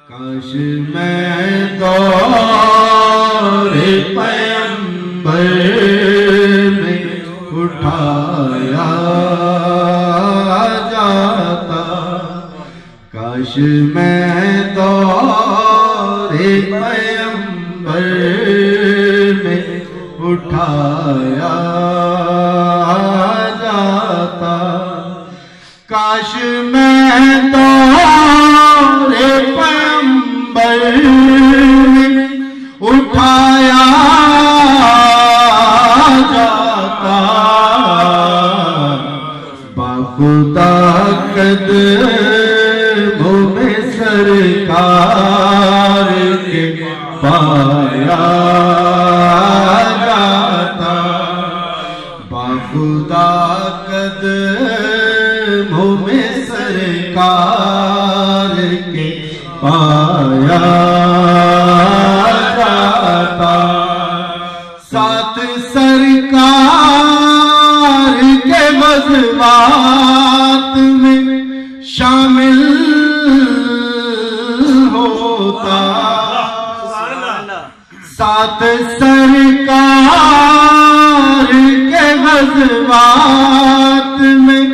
काश मैं दौरे पैगंबर में उठाया जाता, काश मैं दौरे पैगंबर में उठाया जाता, काश मैं दौरे पैगंबर में उठाया जाता, बाखुदा कदमों में सरकार के पाया जाता, बाखुदा कदमों में सरकार के पाया जाता, साथ सरकार के ग़ज़वात में शामिल होता, साथ सरकार के ग़ज़वात में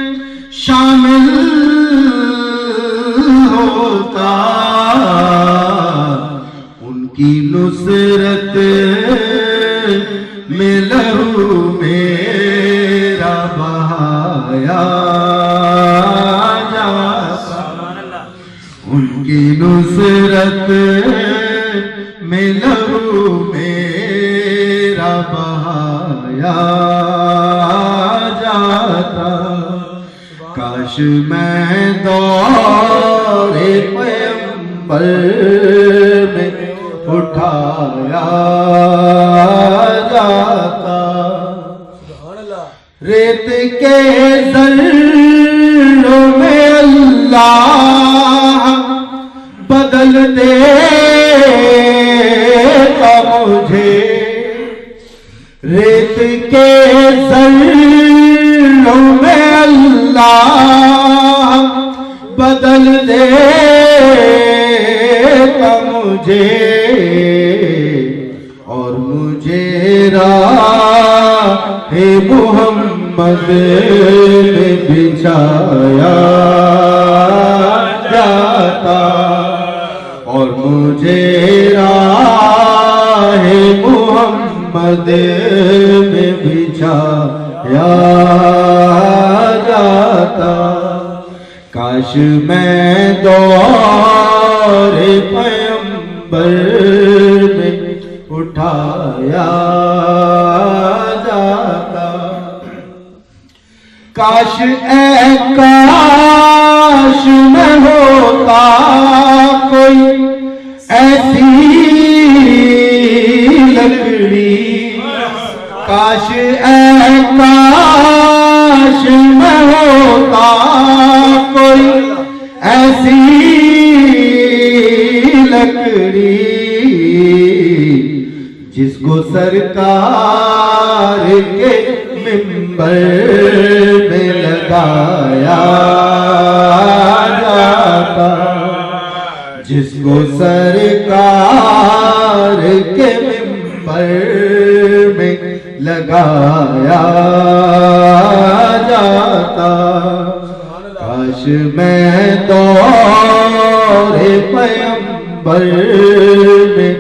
शामिल होता, उनकी नुसरत में लहू मेरा बहाया जाता, उनकी नुसरत में लहू मेरा बहाया जाता, काश मैं दौरे पैगंबर में उठाया जाता, रेत के ज़र्रों में अल्लाह बदल देता मुझे, रेत के ज़र्रों में अल्लाह बदल देता मुझे, और मुझे राहे मोहम्मद में बिछाया जाता, और मुझे राहे मोहम्मद में बिछाया जाता, काश मैं दौरे पैगंबर में उठाया जाता, काश काश में होता कोई ऐसी लकड़ी, काश काश में होता कोई ऐसी लकड़ी, जिसको सरकार के मिंबर में लगाया जाता, जिसको सरकार के मिंबर में लगाया जाता, काश मैं दौरे पैगंबर में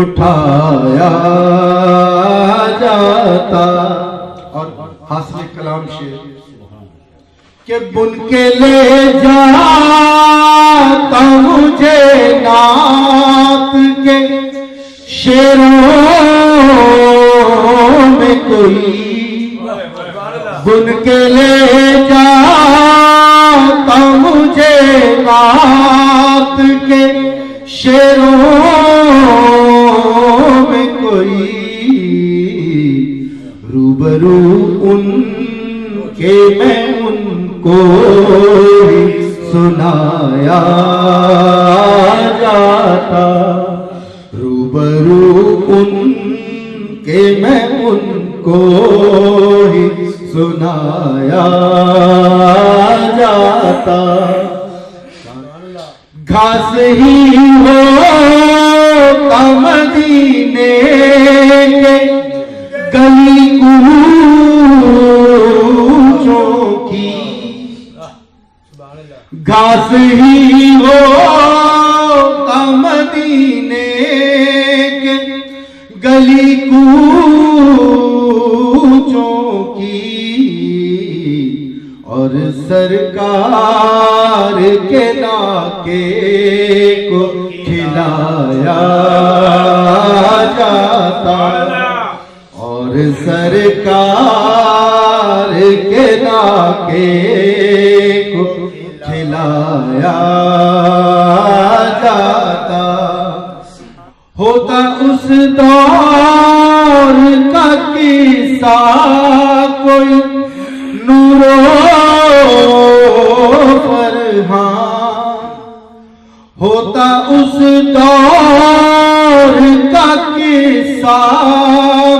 उठाया जाता। और हासिल कलाम शेर के बुन के ले जाता मुझे नात के शेरों में कोई, बुन के ले जाता मुझे नात के शेरों में कोई, रूबरू उनके मैं उनको ही सुनाया जाता, रूबरू उनके मैं उनको ही सुनाया जाता, घास ही हो मदीने के गली ऊंचों की, घास ही हो मदीने के गली कूचों की, और सरकार के नाके को खिलाया जाता, और सरकार के नाके को खिलाया जाता। होता उस दौर का किस्सा कोई नूरो फरहान, होता उस दौर का किस्सा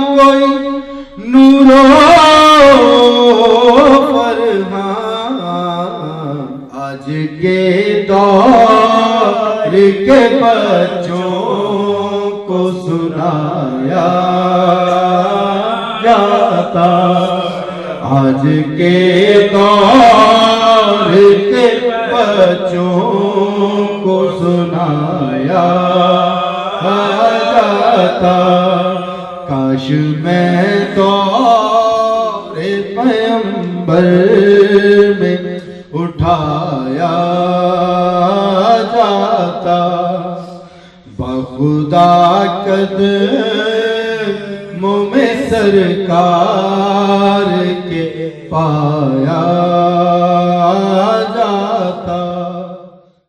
कोई नूरो फरहान। आज के दौर के बच्चों को सुनाया जाता, आज के दौर के बच्चों को सुनाया जाता। काश मैं दौर पैगंबर में उठाया जाता, बखुदा कदमों में सरकार के पाया